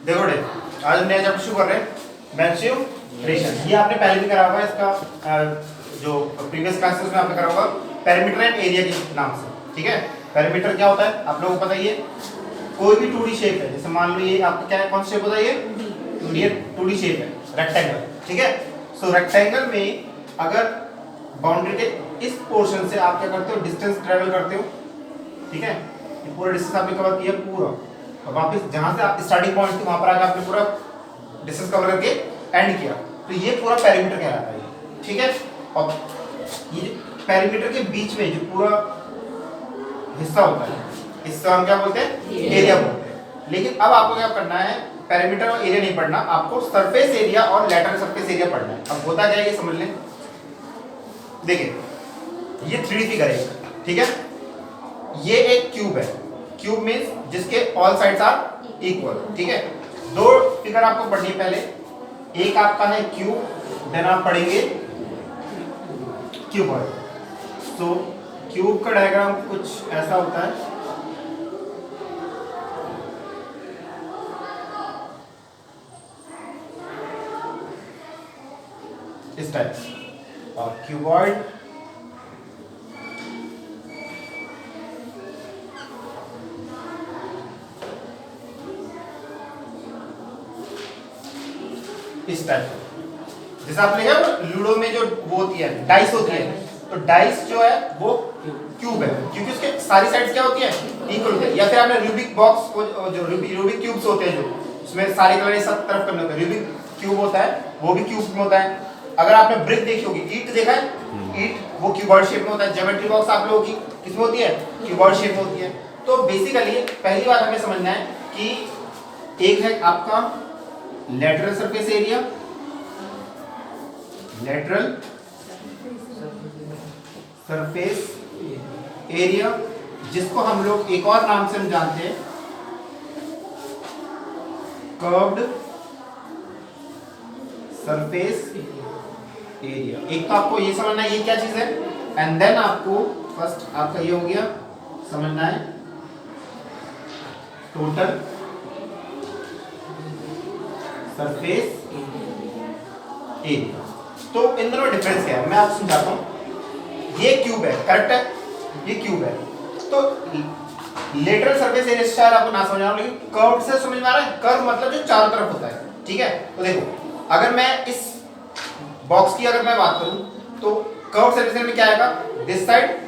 देखो आज हम नया चैप्टर शुरू कर रहे हैं, मेंस्ट्रुएशन। ये आपने पहले भी करा होगा, इसका जो प्रीवियस क्लासेस में आपने करा होगा पेरीमीटर एंड एरिया के नाम से। ठीक है, पेरीमीटर क्या होता है आप लोगों को पता ही है। कोई भी 2D शेप है, जैसे मान लो ये आपका क्या है, कौन सा शेप होता है, ये 2D शेप है, रेक्टेंगल। ठीक है, सो रेक्टेंगल में अगर बाउंड्री के इस पोर्शन से आप क्या करते हो, डिस्टेंस ट्रेवल करते हो। ठीक है, ये पूरा डिस्टेंस आपने कवर किया पूरा, और वापस जहां से आप स्टार्टिंग पॉइंट थी वहां पर आकर आपने पूरा डिस्टेंस कवर करके एंड किया, तो ये पूरा पेरीमीटर कहलाता है। ठीक है, और ये पेरीमीटर के बीच में जो पूरा हिस्सा होता है, इससे हम क्या बोलते हैं, एरिया बोलते हैं। लेकिन अब आपको क्या करना है, पेरीमीटर और एरिया नहीं पढ़ना, आपको सरफेस एरिया और लैटरल सरफेस एरिया पढ़ना है। अब होता क्या है ये समझ लें। देखिए ये 3D फिगर है, ठीक है, ये एक क्यूब है। क्यूब मींस जिसके ऑल साइड्स आर इक्वल। ठीक है, दो फिगर आपको पढ़नी है पहले। एक आपका है क्यूब, देन आप पढ़ेंगे क्यूबॉइड। सो क्यूब का डायग्राम कुछ ऐसा होता है, इस टाइप, और क्यूबॉइड इस टाइप। जैसे आपने कहा लूडो में जो वो होती है डाइस होती है, तो डाइस जो है वो क्यूब है, क्योंकि उसके सारी साइड्स क्या होती है, इक्वल होती है। या फिर आपने रूबिक बॉक्स को, जो रूबिक क्यूब्स होते हैं, जो उसमें सारे कलर सब तरफ करने होते हैं, रूबिक क्यूब होता है, वो भी क्यूब में होता है। अगर आपने ब्रिक देखी होगी, ईंट देखा है, ईंट वो क्यूबॉइड शेप में होता है। ज्योमेट्री बॉक्स आप लोगों की किसमें होती है, क्यूबॉइड शेप में होती है। तो बेसिकली पहली बात हमें समझना है कि एक है आपका lateral surface area, lateral surface area, जिसको हम लोग एक और नाम से हम जानते हैं कर्व्ड सरफेस एरिया। एक तो आपको ये समझना है ये क्या चीज है, एंड देन आपको फर्स्ट आपका ये हो गया समझना है टोटल सरफेस एरिया। तो इन दोनों डिफरेंस क्या है मैं आपको समझाता हूं। ये क्यूब है, करेक्ट है, ये क्यूब है। तो लेटरल सरफेस एरिया शायद आपको ना समझ आ रहा, लेकिन कर्व से समझ में आ रहा है। कर्व मतलब जो चारों तरफ होता है। ठीक है, तो देखो अगर मैं इस बॉक्स की अगर मैं बात करूं, तो कर्व सरफेस एरिया में क्या आएगा, this side,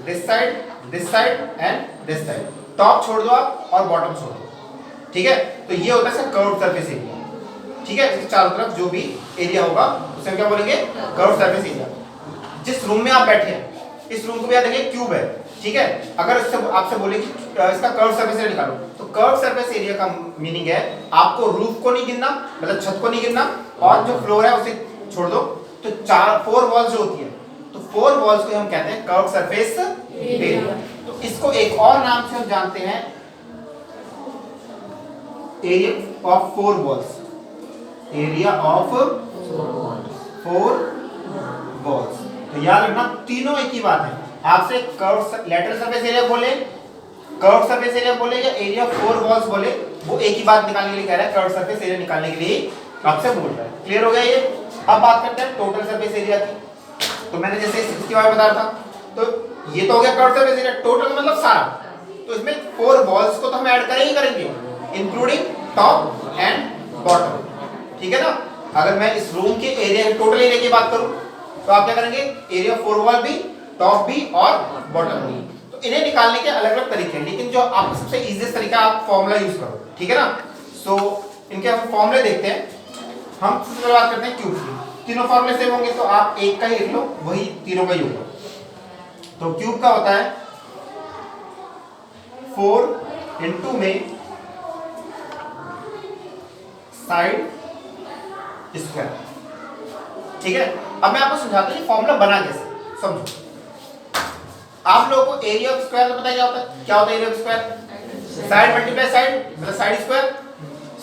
this side, this side and this side. Top छोड़ दो आप और बॉटम छोड़ दो। ठीक है, तो ये होता है इसका कर्व सरफेस एरिया। ठीक है, इसके चारों तरफ जो भी एरिया होगा उसे हम क्या बोलेंगे, कर्व सरफेस एरिया। जिस रूम में आप बैठे हैं, इस रूम को भी याद रखिए क्यूब है। ठीक है, अगर इससे आपसे बोले कि इसका कर्व सरफेस एरिया निकालो, तो कर्व सरफेस एरिया का मीनिंग है आपको रूफ को नहीं गिनना, मतलब छत को नहीं गिनना, और जो फ्लोर है उसे छोड़ दो। तो 4 वॉल्स जो होती है, तो 4 वॉल्स को हम कहते हैं कर्व सरफेस एरिया। तो इसको एक और नाम से हम जानते हैं area of 4 walls, area of 4 walls. तो याद रखना तीनों एक ही बात है। आपसे कर्व लेटरल सरफेस एरिया बोले, कर्व सरफेस एरिया बोले या एरिया ऑफ 4 वॉल्स बोले, वो एक ही बात निकालने के लिए कह रहा है, कर्व सरफेस एरिया निकालने के लिए आपसे बोल रहा है। क्लियर हो गया ये। अब बात करते हैं टोटल सरफेस एरिया की। तो मैंने जैसे इसके बारे में बता रहा था, तो ये तो हो गया कर्व सरफेस एरिया, टोटल मतलब सारा। तो इसमें 4 वॉल्स को तो हम ऐड करेंगे, इंक्लूडिंग टॉप एंड बॉटम। ठीक है ना। अगर मैं इस रूम के एरिया, टोटल एरिया की बात करूं, तो आप क्या करेंगे, एरिया 4 वॉल भी, टॉप भी और बॉटम भी। तो इन्हें निकालने के अलग अलग तरीके हैं, लेकिन जो आपको सबसे इजीएस्ट तरीका आप फॉर्मूला यूज करो। ठीक है ना। सो इनके हम फॉर्मूले देखते हैं। हम सबसे बात करते हैं क्यूब की। तीनों फॉर्मूले सेम होंगे, तो आप एक का ही लिख लो, वही तीनों का ही होगा। तो क्यूब का होता है 4 इंटू में साइड स्क्वायर। ठीक है, अब मैं आपको समझाता हूं ये फॉर्मूला बना कैसे, समझो। आप लोगों को एरिया ऑफ स्क्वायर तो पता क्या होता है, क्या होता है area of square, side multiply side, मतलब साइड स्क्वायर,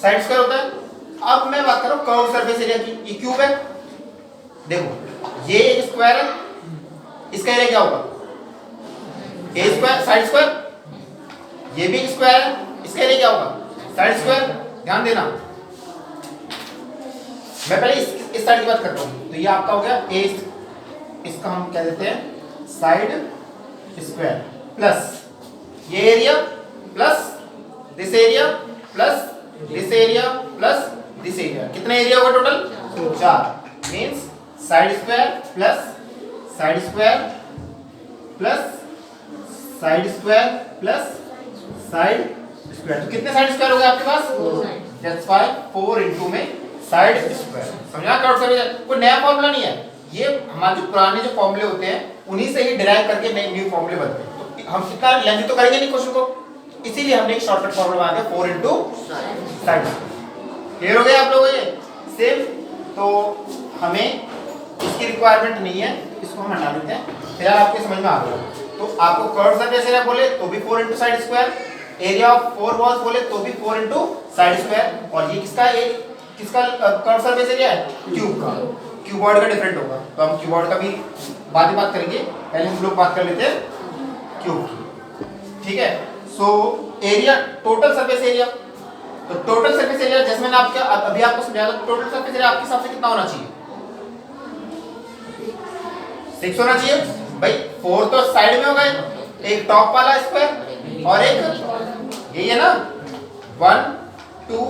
साइड स्क्वायर होता है। अब मैं बात कर रहा हूं कर्व सरफेस एरिया की। ये क्यूब है, देखो ये एक स्क्वायर है, इसका एरिया क्या होगा, ए स्क्वायर साइड स्क्वायर। ये भी एक स्क्वायर है, इसका एरिया क्या होगा, साइड स्क्वायर। ध्यान देना, मैं पहले इस साइड की बात करता हूँ। तो ये आपका हो गया ए, इसका हम क्या देते हैं साइड स्क्वायर, प्लस ये area plus this area plus this area plus this area. कितना एरिया होगा total? 4। Means side square plus side square plus side square plus side square. तो कितने साइड स्क्वायर हो गए आपके पास? 4। दैट्स व्हाई 4 इनटू में side square. समझा? Cross surface कोई नया फॉर्मूला नहीं है, ये हमारे जो पुराने जो फॉर्मूले होते हैं उन्हीं से ही डिराइव करके नए न्यू फॉर्मूले बनते हैं। तो हम इतना लेंथ तो करेंगे नहीं क्वेश्चन को, इसीलिए हमने एक शॉर्टकट फॉर्मूला बना दिया 4 इनटू साइड। क्लियर हो गया आप लोगों को? ये सेम। तो हमें इसकी रिक्वायरमेंट नहीं है, इसको हम हटा देते हैं। फिलहाल आपके समझ में आ गया। तो आपको कर्व सर्फेस एरिया बोले तो भी 4 into side square, area of 4 walls बोले तो भी 4 इनटू साइड स्क्वायर। और ये किसका कर्व सर्फेस एरिया है? क्यूब का। क्यूबॉइड का डिफरेंट होगा, तो हम क्यूबॉइड का भी बाद में बात करेंगे, पहले हम लोग बात कर लेते हैं क्यूब की। ठीक है। So area, total surface area, तो टोटल सरफेस एरिया जैसे मैंने आपके अभी आपको समझाया था, टोटल सरफेस एरिया आपके हिसाब से कितना होना चाहिए? 6 होना चाहिए भाई। 4 तो साइड में हो गए, एक टॉप वाला स्क्वायर और एक यही है ना 1 2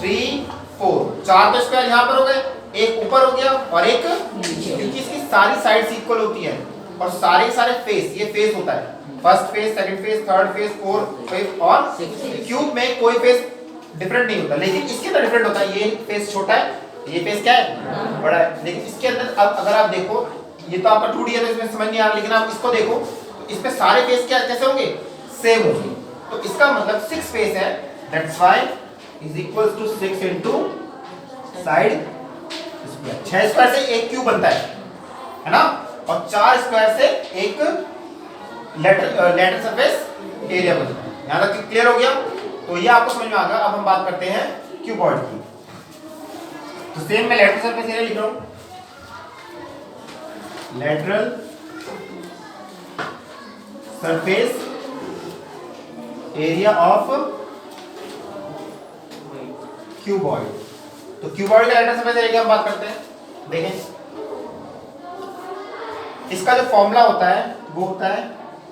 3 4, 4 तो स्क्वायर यहाँ पर हो गए, एक ऊपर हो गया और एक नीचे, क्योंकि इसकी सारी साइड्स इक्वल होती हैं और सारे फेस, ये फेस होता है first face, second face, third phase, fourth face और क्यूब में कोई फेस डिफरेंट नहीं होता, लेकिन इसके अंदर डिफरेंट होता है। ये फेस छोटा है, ये फेस क्या है? बड़ा है। लेकिन इसके अंदर अब अगर आप देखो, ये तो आपका 2D है तो इसमें समझ नहीं आ रहा, लेकिन आप इसको देखो तो इसमें सारे फेस क्या कैसे होंगे? सेम होंगे। तो इसका मतलब 6 फेस है, that's why is equals to 6 into side square. 6 square से एक क्यूब बनता है ना, और 4 स्क्वायर से एक लेटरल सरफेस एरिया बनता है। यहां तक क्लियर हो गया? तो ये आपको समझ में आ गया। अब हम बात करते हैं क्यूबॉइड की। तो सेम मैं लेटरल सरफेस एरिया लिख रहा हूं, lateral surface area of cuboid. तो क्यूबॉइड का लेटरल सरफेस एरिया की हम बात करते हैं। देखें, इसका जो फॉर्मूला होता है वो होता है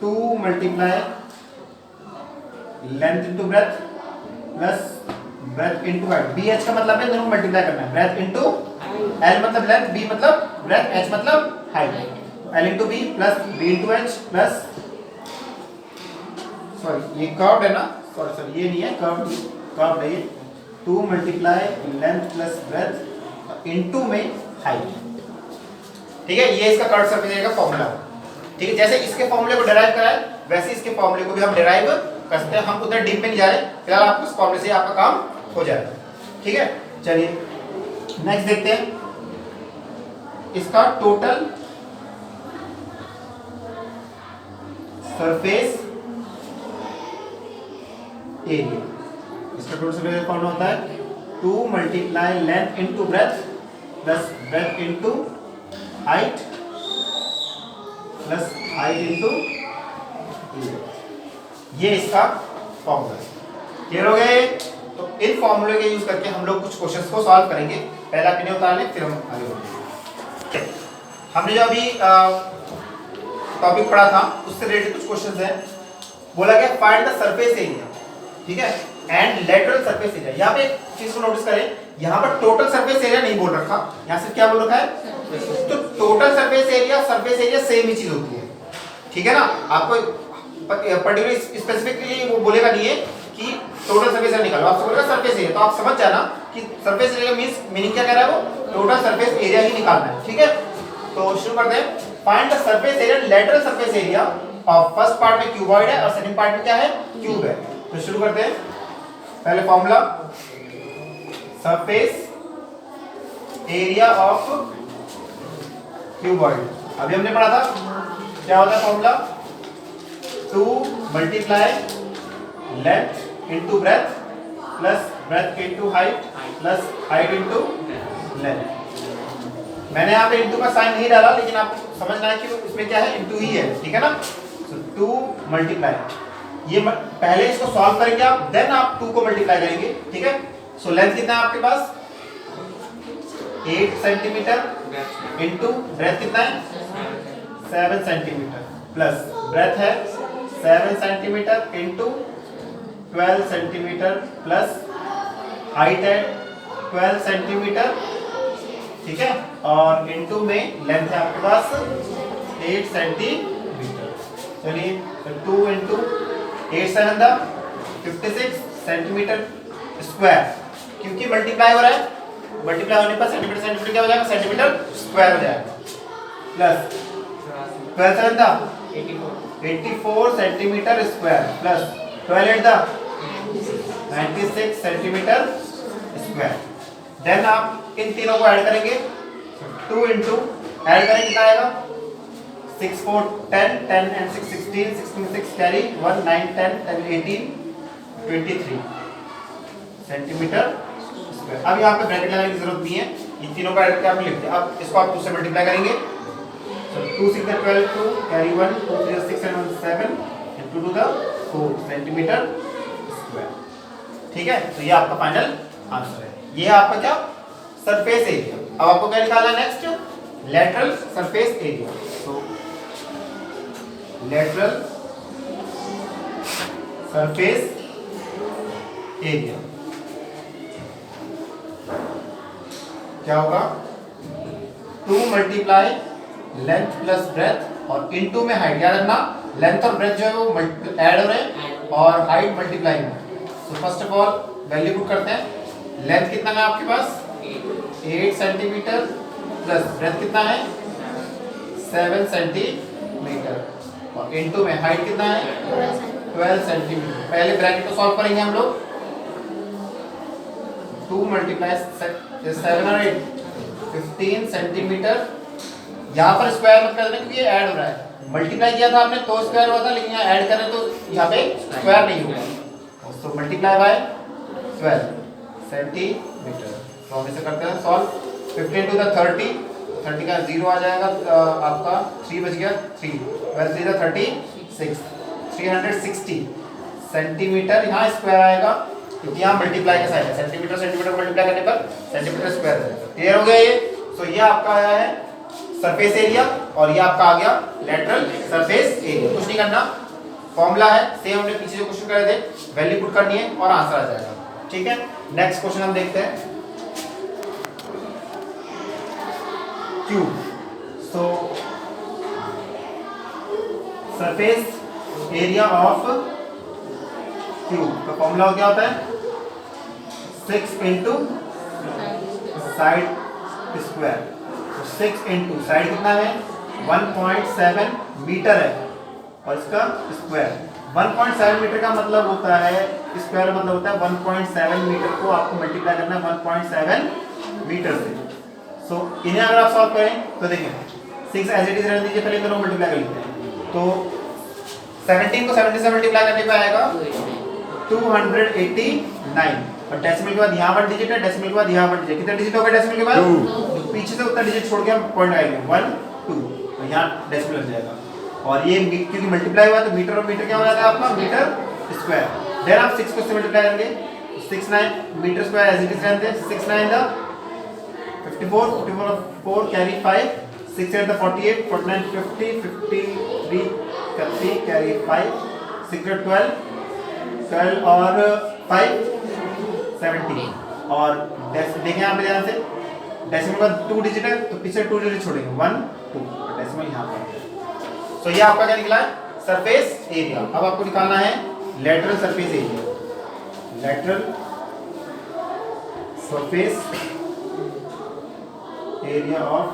2 multiply length into breadth plus breadth into height. BH का मतलब है दोनों मल्टीप्लाई करना है, ब्रेथ इनटू L मतलब लेंथ, B मतलब ब्रेथ, H मतलब height. L into B plus B into H plus, sorry ये कर्व्ड है ना, सॉरी ये नहीं है कर्व्ड है ये। 2 multiply length plus breadth into में हाइट। ठीक है, ये इसका कर्व सरफेस एरिया का फॉर्मूला है। ठीक है, जैसे इसके फॉर्मूले को डिराइव करा है वैसे इसके फॉर्मूले को भी हम डिराइव कर सकते हैं। हम उधर डीप में नहीं जा रहे, फिलहाल आपको इस फॉर्मूले से आपका काम हो जाएगा। ठीक है, चलिए नेक्स्ट देखते हैं इसका टोटल सरफेस एरिया। इसका टोटल सरफेस एरिया कौन होता है? 2 multiply length into breadth plus breadth into height plus height into, ये इसका फॉर्मूला है। क्लियर हो गए? तो इन फॉर्मूले के यूज करके हम लोग कुछ क्वेश्चंस को सॉल्व करेंगे। पहला किन्हें उतार लें, फिर हम आगे बढ़ेंगे। हमने जो अभी टॉपिक पढ़ा था उससे रिलेटेड कुछ क्वेश्चंस हैं। बोला गया फाइंड द सरफेस एरिया, ठीक है, एंड लेटरल सरफेस एरिया। यहाँ पे एक चीज को नोटिस करें, यहाँ पर टोटल सरफेस एरिया नहीं बोल रखा, यहाँ सिर्फ क्या बोल रखा है? तो टोटल सरफेस एरिया सेम ही चीज होती है। ठीक है ना, आपको पर्टिकुलर स्पेसिफिकली वो बोलेगा नहीं है कि टोटल सरफेस एरिया निकालो, आपसे बोलेगा सरफेस एरिया। तो आप समझ जाना कि सरफेस एरिया मीनिंग क्या कह रहा है, वो टोटल सरफेस एरिया ही निकालना है। ठीक है, तो शुरू करते हैं। Find the surface area, lateral surface area of first part में क्यूबॉइड है और सेकंड पार्ट में क्या है? क्यूब है। तो शुरू करते हैं। पहले formula, surface area of cuboid अभी हमने पढ़ा था, क्या होता है formula? 2 multiply length into breadth plus breadth into height plus height into length. मैंने यहाँ पे इनटू का साइन नहीं डाला, लेकिन आपको समझना है कि इसमें क्या है, इनटू ही है। ठीक है ना, सो 2 मल्टीप्लाई, ये पहले इसको सॉल्व करेंगे आप, देन आप 2 को मल्टीप्लाई करेंगे। ठीक है, सो लेंथ कितना है आपके पास 8 सेंटीमीटर इंटू ब्रेथ कितना है 7 सेंटीमीटर प्लस ब्रेथ है 7 centimetre into 12 centimetre plus height है 12 सेंटीमीटर, ठीक है, और इंटू में लेंथ है आपके पास 8 सेंटीमीटर। चलिए 2 इंटू 8 7 द 56 सेंटीमीटर स्क्वायर, क्योंकि मल्टीप्लाई हो रहा है, मल्टीप्लाई होने पर सेंटीमीटर सेंटीमीटर क्या हो जाएगा सेंटीमीटर स्क्वायर हो जाएगा, प्लस 12 7 द 84 सेंटीमीटर स्क्वायर प्लस 12 8 द 96 सेंटीमीटर स्क्वायर। देन आप इन तीनों को ऐड करेंगे 2 इंटू ऐड करेंगे कितना आएगा 6 4 10 10 and 6 16 16 6 carry 1 9 10 and 18 23 centimetre square. अब यहाँ पे ब्रैकेट लगाने की जरूरत नहीं है, इन तीनों का ऐड करके आप लिख दें। अब इसको आप 2 से मल्टीप्लाई करेंगे, so 2 6 12 2 carry 1 2 3 6 and 1 7 and 2 to the 4 centimetre square, ठीक है। तो ये आपका फाइनल आंसर है, ये है आपका क्या सरफेस एरिया। अब आपको क्या निकालना है नेक्स्ट लेटरल सरफेस एरिया। तो लेटरल सरफेस एरिया क्या होगा 2 मल्टीप्लाई लेंथ प्लस ब्रेथ और इनटू में हाइट, याद रखना लेंथ और ब्रेथ जो है वो ऐड हो रहे हैं और हाइट मल्टीप्लाई में। तो first of all value put करते हैं, लेंथ कितना है आपके पास 8 सेंटीमीटर प्लस ब्रेथ कितना है 7 सेंटीमीटर और इनटू में हाइट कितना है 12 सेंटीमीटर। पहले ब्रैकेट को सॉल्व करेंगे हम लोग, 2 मल्टीप्लाई 7 और 8 15 सेंटीमीटर। यहाँ पर स्क्वायर मत कर देना क्योंकि ये ऐड हो रहा है, मल्टीप्लाई किया था आपने तो स्क्वायर हुआ था, लेकिन यहाँ ऐड करें तो यहाँ पे स्क्वायर नहीं होगा, तो मल्टीप्लाई बाय 12 सेंटीमीटर। तो हम इसे करते हैं सॉल्व, 15 टू द 30 का 0 आ जाएगा, आपका 3 बच गया 3 12 3 36 360 सेंटीमीटर यहाँ स्क्वायर आएगा, क्योंकि यहाँ मल्टीप्लाई का साइन है, सेंटीमीटर सेंटीमीटर मल्टीप्लाई करने पर सेंटीमीटर स्क्वायर आ जाएगा। क्लियर हो गया ये। सो ये आपका आया है सरफेस एरिया और ये आपका आ गया लेटरल सरफेस एरिया। कुछ नहीं करना, फॉर्मूला है सेम, हमने पीछे जो क्वेश्चन करे थे वैल्यू पुट करनी है और आंसर आ जाएगा, ठीक है। नेक्स्ट क्वेश्चन हम देखते हैं cube. So surface area of cube का फॉर्मूला क्या होता है 6 into side square. 6 into side कितना है 1.7 मीटर है और इसका स्क्वायर 1.7 मीटर का मतलब होता है, स्क्वायर मतलब होता है 1.7 मीटर को आपको मल्टीप्लाई करना है 1.7 मीटर से। सो इन्हें अगर आप सॉल्व करें तो देखिए 6 एज इट इज रहने दीजिए, पहले दोनों मल्टीप्लाई कर लेते हैं। तो 17 को 70 से मल्टीप्लाई करने पे आएगा 289 और डेसिमल के बाद यहाँ 1 डिजिट है, डेसिमल के बाद यहाँ 1 डिजिट, कितना डिजिट होगा डेसिमल के बाद 2, पीछे से उतना डिजिट छोड़ के हम पॉइंट आएंगे 1 2 तो यहाँ डेसिमल लग जाएगा। और ये क्योंकि मल्टीप्लाई हुआ तो मीटर और मीटर क्या हो जाता है आपका मीटर स्क्वायर। देन आप 6 को इससे मल्टीप्लाई करेंगे 6 9 metre square as it is रहते हैं 6 9 द 54 54 4 कैरी 5 6 8 द 48 49 50 53 30 कैरी 5 6 12 12 और 5 17 और देखें यहाँ पे ध्यान से डेसिमल का 2 डिजिट है तो पीछे 2 डिजिट छोड़ेंगे 1 2 डेसिमल यहाँ पर। तो ये आपका क्या निकला है सरफेस एरिया। अब आपको निकालना है lateral surface area, lateral surface area of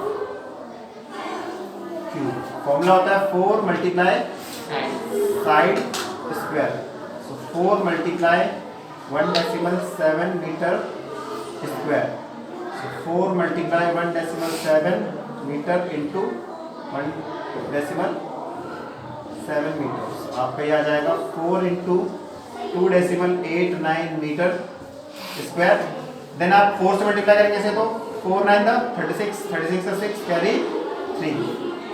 cube. Formula होता है 4 मल्टीप्लाई साइड स्क्वायर। सो 4 मल्टीप्लाई 1.7 मीटर स्क्वायर। सो 4 मल्टीप्लाई 1.7 मीटर इंटू 1.7 मीटर। आपका ये आ जाएगा 4 इंटू 2.89 मीटर स्क्वायर। देन आप 4 से मल्टीप्लाई करेंगे ऐसे तो 4 9 द 36 36 का 6 कैरी 3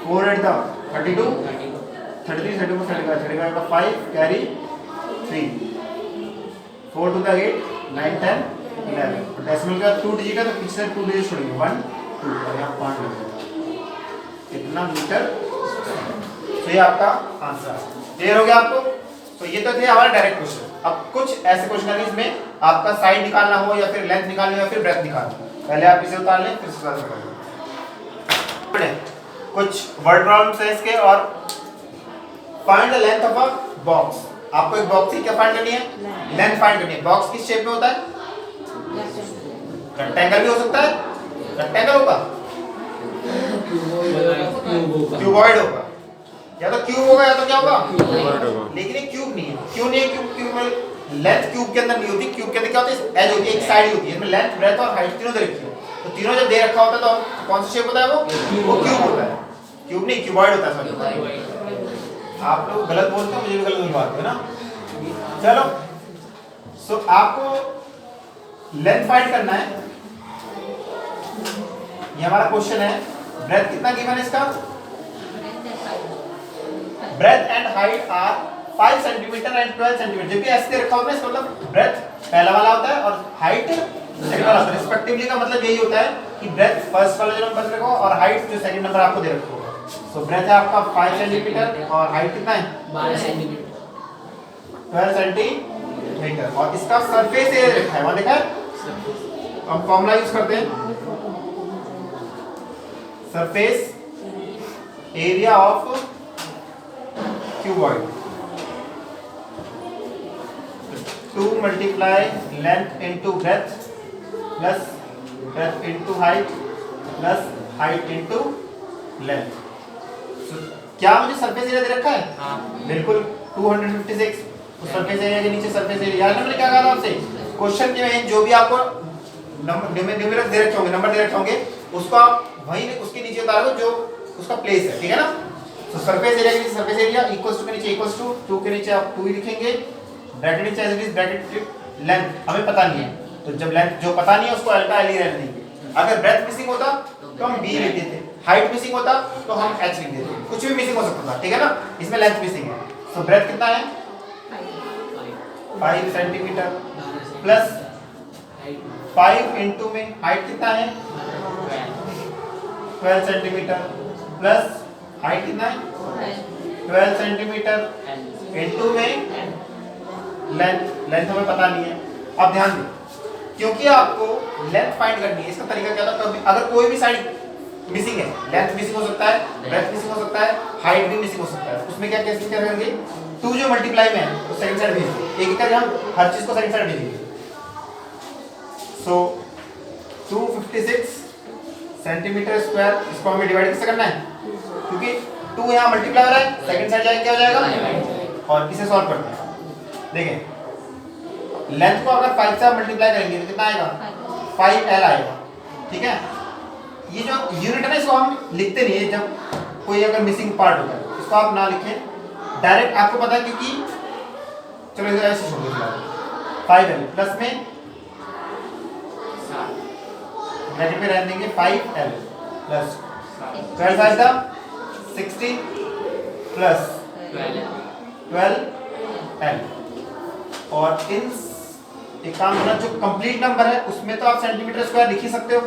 4 8 द 32 33 34 35 35 का 5 कैरी 3 4 2 द 8 9 10 11। डेसिमल का 2 डिजिट है तो पीछे 2 डिजिट छोड़ेंगे 1 2 और यहाँ 5 लगेगा। कितना मीटर? तो ये आपका आंसर है। क्लियर हो गया आपको? तो ये तो थे हमारे डायरेक्ट क्वेश्चन। अब कुछ ऐसे क्वेश्चन है इसमें आपका साइड निकालना हो या फिर लेंथ निकालनी हो या फिर ब्रेथ निकालना हो, पहले आप इसे उतार लें फिर उसके बाद करेंगे। कुछ वर्ड प्रॉब्लम्स है इसके। और find the length of a box. आपको एक बॉक्स की क्या फाइंड करनी है? लेंथ फाइंड करनी है। बॉक्स किस शेप में होता है? रेक्टेंगल भी हो सकता है, रेक्टेंगल होगा, क्यूबॉइड होगा, या तो क्यूब होगा या तो क्या होगा, लेकिन ये क्यूब नहीं है। क्यों नहीं है? क्यूब में लेंथ क्यूब के अंदर नहीं होती। क्यूब के अंदर क्या होता है? एज होती है, एक साइड होती है। इसमें लेंथ ब्रेथ और हाइट तीनों दे रखी है। तो तीनों जब दे रखा होता है तो कौन सा शेप होता है? वो क्यूब होता है। क्यूब नहीं, क्यूबॉइड होता है। सॉरी, आप लोग गलत बोलते हो, मुझे भी गलत बोलवाते हो ना। चलो, सो आपको लेंथ फाइंड करना है। ये हमारा क्वेश्चन है। ब्रेथ कितना गिवन है इसका? Breadth and height are 5 centimetre and 12 centimetre. जबकि ऐसे रखा होता है, इसका मतलब ब्रेथ पहला वाला होता है और हाइट सेकंड वाला होता है। रिस्पेक्टिवली का मतलब यही होता है कि ब्रेथ फर्स्ट वाला जो नंबर रखो और हाइट जो सेकंड नंबर आपको दे रखा होगा। सो ब्रेथ है आपका 5 सेंटीमीटर और हाइट कितना है? 12 सेंटीमीटर। 12 सेंटीमीटर। और इसका सरफेस एरिया लिखा है, वहां देखा है। हम फॉर्मूला यूज करते हैं, surface area of cuboid 2 multiply length into breadth plus breadth into height plus height into length. क्या मुझे सरफेस एरिया दे रखा है? हाँ। बिल्कुल 256। उस सरफेस एरिया के नीचे सरफेस एरिया। यार मैंने क्या कहा था आपसे? क्वेश्चन के में जो भी आपको न्यूमेरिक दे रखे होंगे, नंबर दे रखे होंगे, उसको आप वहीं उसके नीचे उतारो जो उसका प्लेस है। ठीक है ना? तो सरफेस एरिया के नीचे सरफेस एरिया इक्वल्स टू के नीचे इक्वल्स टू 2 के नीचे आप 2 ही लिखेंगे। ब्रैकेट नीचे as it is bracket length हमें पता नहीं है, तो जब लेंथ जो पता नहीं है उसको अल्फा एल ही रहने देंगे। अगर ब्रेथ मिसिंग होता तो हम बी लिख देते, हाइट मिसिंग होता तो हम एच लिख देते। कुछ भी मिसिंग हो सकता था। ठीक है ना? इसमें लेंथ मिसिंग है। तो ब्रेथ कितना है? 5 सेंटीमीटर प्लस 5 इनटू में हाइट कितना है? 12 सेंटीमीटर प्लस हाइट कितना है? 12 सेंटीमीटर इनटू में लेंथ हमें पता नहीं है। अब ध्यान दें, क्योंकि आपको लेंथ फाइंड करनी है, इसका तरीका क्या था? कभी अगर कोई भी साइड मिसिंग है, लेंथ मिसिंग हो सकता है, ब्रेथ मिसिंग हो सकता है, हाइट भी मिसिंग हो सकता है, उसमें क्या कैसे क्या करेंगे? 2 जो मल्टीप्लाई में है तो सेकंड साइड भेज देंगे। एक एक करके हम हर चीज को सेकंड साइड भेजेंगे। सो 256 सेंटीमीटर स्क्वायर, इसको हमें डिवाइड कैसे करना है? क्योंकि 2 यहाँ मल्टीप्लाई हो रहा है, सेकंड साइड जाएगा क्या हो जाएगा? और इसे सॉल्व करते हैं। देखिए, लेंथ को अगर 5 से मल्टीप्लाई करेंगे तो कितना आएगा? 5L आएगा। ठीक है? ये जो यूनिट है ना, इसको हम लिखते नहीं है जब कोई अगर मिसिंग पार्ट होता है, इसको आप ना लिखें, डायरेक्ट आपको पता है क्योंकि चलो इसे ऐसे छोड़ दो। 5L प्लस में ब्रैकेट में रहने देंगे 5L प्लस 12 5 दा 60 प्लस 12L। और इन एक काम करना, जो कंप्लीट नंबर है उसमें तो आप सेंटीमीटर स्क्वायर लिख ही सकते हो,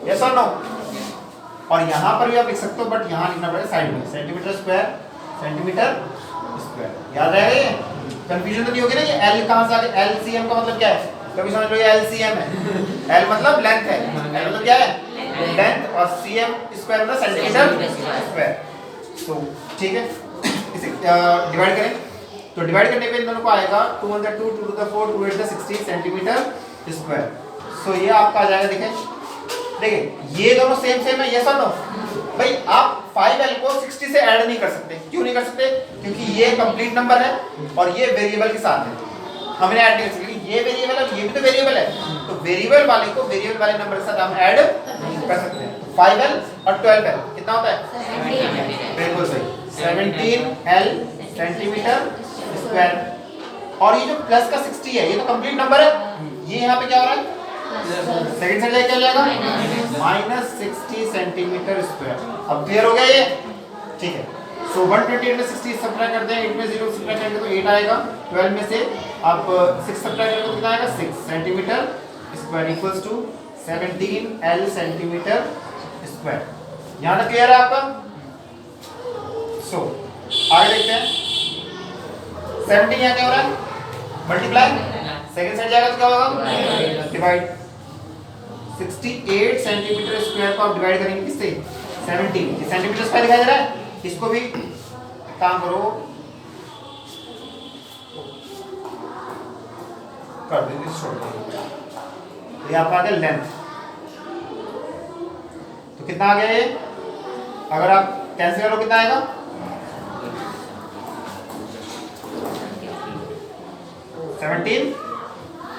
यस और नो? और यहाँ पर भी आप लिख सकते हो, बट यहाँ लिखना पड़ेगा साइड में, सेंटीमीटर स्क्वायर सेंटीमीटर स्क्वायर। याद रहेगा ये? कंफ्यूजन तो नहीं होगी ना? ये L कहाँ से आ गया? LCM का मतलब क्या है? कभी समझ लो ये LCM है। L मतलब लेंथ है, L मतलब क्या है? लेंथ, और CM स्क्वायर मतलब सेंटीमीटर स्क्वायर। तो ठीक है, इसे डिवाइड करें तो डिवाइड करने पे इन दोनों को आएगा 2 1 2 2 4 2 8 16 सेंटीमीटर स्क्वायर। सो ये आपका आ जाएगा। देखिए ये दोनों सेम सेम है, यस और नो? भाई आप 5L को 60 से ऐड नहीं कर सकते। क्यों नहीं कर सकते? क्योंकि ये कंप्लीट नंबर है और ये वेरिएबल के साथ है, हमने ऐड नहीं कर सकते। ये वेरिएबल है, ये भी तो वेरिएबल है, तो वेरिएबल वाले को वेरिएबल वाले नंबर के साथ हम ऐड कर सकते हैं। 5L और 12L कितना होता है? बिल्कुल सही, 17L सेंटीमीटर स्क्वायर। और ये जो प्लस का 60 है, ये तो कंप्लीट नंबर है। ये यहाँ पे क्या हो रहा है? सेकंड साइड क्या हो जाएगा? -60 सेंटीमीटर स्क्वायर। अब क्लियर हो गया ये? ठीक है। सो 128 में 60 सब्ट्रैक्ट करते हैं, 8 में 0 सब्ट्रैक्ट करेंगे तो 8 आएगा, 12 में से आप 6 सब्ट्रैक्ट करेंगे तो कितना आएगा? 6 centimetre square equals to 17L centimetre square. यहाँ तक क्लियर है आपका? सो आगे देखते हैं। 17 यहाँ क्या हो रहा है? मल्टीप्लाई, सेकंड साइड जाएगा तो क्या होगा? डिवाइड। 68 सेंटीमीटर स्क्वायर को आप डिवाइड करेंगे किससे? 17। ये सेंटीमीटर स्क्वायर दिखाई दे रहा है, इसको भी काम करो, कर दीजिए, छोड़ दीजिए। ये आपका आ गया लेंथ। तो कितना आ गया ये? अगर आप कैंसिल करो कितना आएगा? 17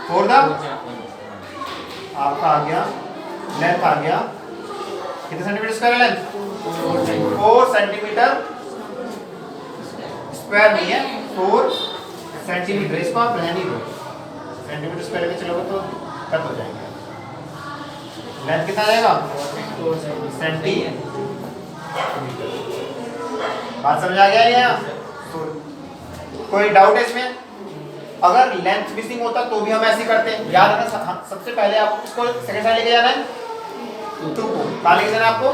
फोर द आपका आ गया लेंथ आ गया कितने सेंटीमीटर स्क्वायर है? लेंथ 4 सेंटीमीटर स्क्वायर नहीं है, 4 सेंटीमीटर। इसको आप रहने दो, सेंटीमीटर स्क्वायर लेके चलोगे तो कट हो जाएगा। लेंथ कितना आएगा? 4 सेंटीमीटर। बात समझ आ गया यहाँ? कोई डाउट है इसमें? अगर लेंथ मिसिंग होता तो भी हम ऐसे करते हैं। याद रखना, सबसे पहले आपको इसको सेकंड साइड लेके जाना है, 2 को कहाँ लेके जाना है? आपको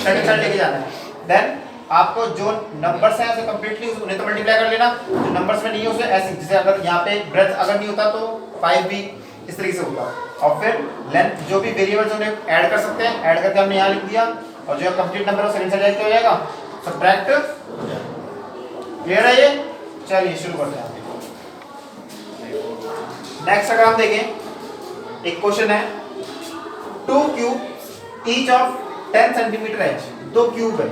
सेकंड साइड लेके जाना है। देन आपको जो नंबर्स हैं उसे कंप्लीटली उन्हें तो मल्टीप्लाई कर लेना, जो नंबर्स में नहीं है उसे ऐसे, जैसे अगर यहाँ पे ब्रेथ अगर नहीं होता तो 5 भी इस तरीके से होगा। और फिर लेंथ जो भी वेरिएबल्स उन्हें ऐड कर सकते हैं, ऐड करके हमने यहाँ लिख दिया, और जो कंप्लीट नंबर है सेकंड साइड जाके हो जाएगा, सबट्रैक्ट। क्लियर है ये? चलिए शुरू करते हैं। नेक्स्ट अगर हम देखें, एक क्वेश्चन है, 2 cube each of 10 centimetre H. 2 cube है।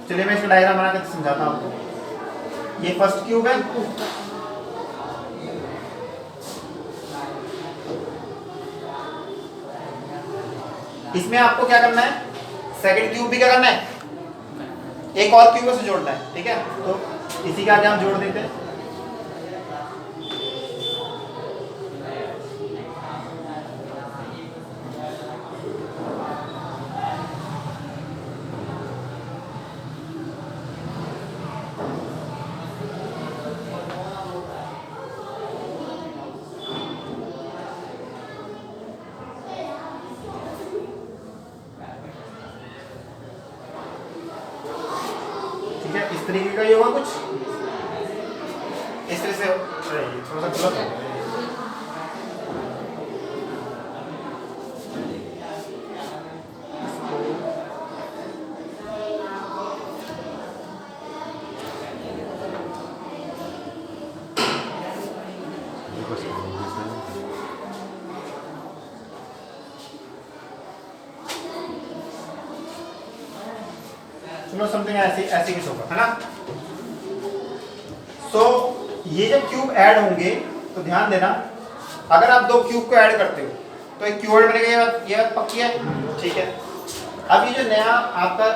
चलिए मैं इसका डायग्राम बना के समझाता हूं आपको। ये फर्स्ट क्यूब है, इसमें आपको क्या करना है? सेकंड क्यूब भी क्या करना है? एक और क्यूब से जोड़ना है, ठीक है? तो इसी के आगे हम जोड़ देते हैं। इस तरीके का ये होगा कुछ इस तरह से, थोड़ा सा गलत है। चलो समथिंग ऐसे कुछ होगा, है ना? सो ये जब क्यूब ऐड होंगे तो ध्यान देना, अगर आप 2 क्यूब को ऐड करते हो तो एक क्यूबॉइड बनेगा। ये बात पक्की है, ठीक है? अब ये जो नया आपका,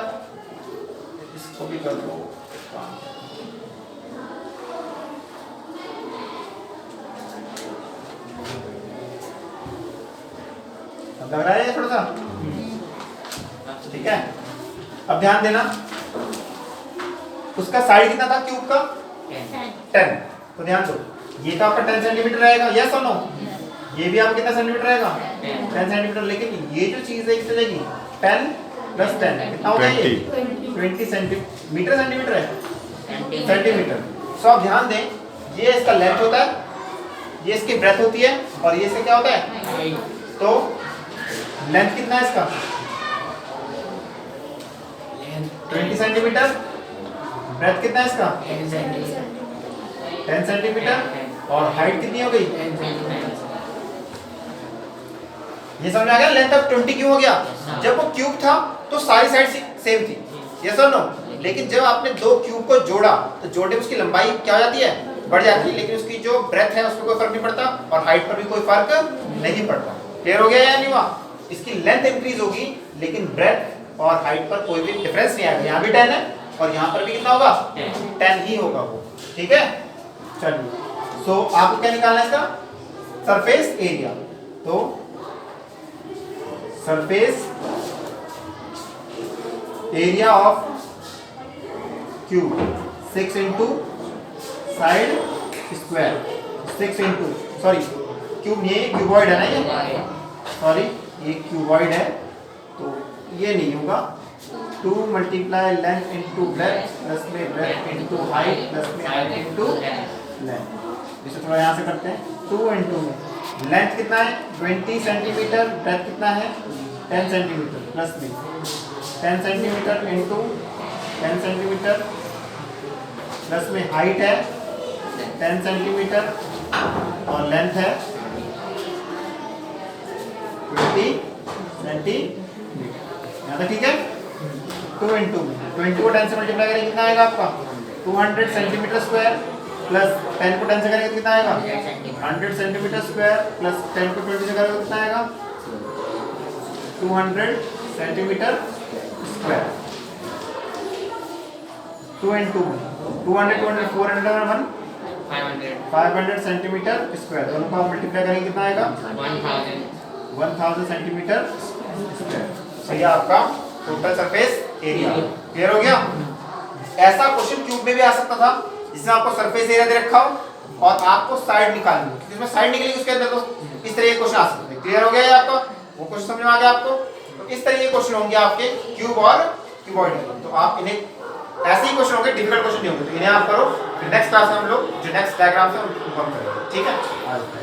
इसको भी कर दो, लग रहा है थोड़ा सा, ठीक है? अब ध्यान देना, उसका साइड कितना था क्यूब का? 10। तो ध्यान दो, ये तो आपका 10 सेंटीमीटर रहेगा, यस और नो? ये भी आपका कितना सेंटीमीटर रहेगा? 10 सेंटीमीटर। लेकिन ये जो चीज है कितने देगी? 10 + 10 कितना हो गया? ये 20 सेंटीमीटर। सेंटीमीटर है सेंटीमीटर। सो आप ध्यान दें, ये इसका लेंथ होता है, ये इसकी ब्रेथ होती है, और ये इसका क्या होता है? तो लेंथ कितना है इसका? 20 सेंटीमीटर। ब्रेथ कितना है इसका? 10 सेंटीमीटर। और हाइट कितनी हो गई? ये समझ आ गया? लेंथ अब 20 क्यों हो गया? जब वो क्यूब था तो सारी साइड सेम थी, यस और नो? लेकिन जब आपने 2 क्यूब को जोड़ा तो जोड़े उसकी लंबाई क्या हो जाती है? बढ़ जाती है, लेकिन उसकी जो ब्रेथ है उस पर कोई फर्क नहीं पड़ता, और हाइट पर भी कोई फर्क नहीं पड़ता। क्लियर हो गया या नहीं हुआ? इसकी लेंथ इंक्रीज होगी लेकिन ब्रेथ और हाइट पर कोई भी डिफरेंस नहीं आएगा। यहाँ भी 10 है और यहाँ पर भी कितना होगा? 10 ही होगा वो, ठीक है? चलिए, सो आपको क्या निकालना है? इसका सरफेस एरिया। तो surface area of cube 6 into side square, 6 into cube, ये क्यूबॉइड है ना, ये सॉरी ये क्यूबॉइड है, तो ये नहीं होगा। 2 multiply length into breadth plus में ब्रेथ इंटू हाइट प्लस में हाइट इंटू लेंथ। इसे थोड़ा यहाँ से करते हैं। 2 इंटू में लेंथ कितना है 20 सेंटीमीटर, ब्रेथ कितना है 10 सेंटीमीटर प्लस में 10 सेंटीमीटर इंटू 10 सेंटीमीटर प्लस में हाइट है 10 सेंटीमीटर और लेंथ है 20 सेंटीमीटर। यहाँ तक ठीक है। 2 इंटू में 20 को 10 से मल्टीप्लाई करेंगे कितना आएगा आपका 200 सेंटीमीटर स्क्वायर, प्लस 10 को 10 से करेंगे तो कितना आएगा 100 सेंटीमीटर स्क्वायर, प्लस 10 को 20 से करेंगे तो कितना आएगा 200 सेंटीमीटर स्क्वायर। 2 इंटू में 200 200 400 और 1 500 सेंटीमीटर स्क्वायर, दोनों को मल्टीप्लाई करेंगे कितना आएगा 1000 सेंटीमीटर स्क्वायर। सही है आपका टोटल सरफेस एरिया। क्लियर हो गया। ऐसा क्वेश्चन क्यूब में भी आ सकता था जिसमें आपको सरफेस एरिया दे रखा हो और आपको साइड निकालनी हो, जिसमें साइड निकलेगी उसके अंदर, तो इस तरह के क्वेश्चन आ सकते हैं। क्लियर हो गया ये आपका, वो क्वेश्चन समझ में आ गया आपको। तो इस तरह के क्वेश्चन होंगे आपके क्यूब और क्यूबॉइड, तो आप इन्हें ऐसे ही क्वेश्चन होंगे, डिफिकल्ट क्वेश्चन नहीं होंगे, तो इन्हें आप करो। फिर नेक्स्ट क्लास में हम लोग जो नेक्स्ट डायग्राम से हम करेंगे। ठीक है।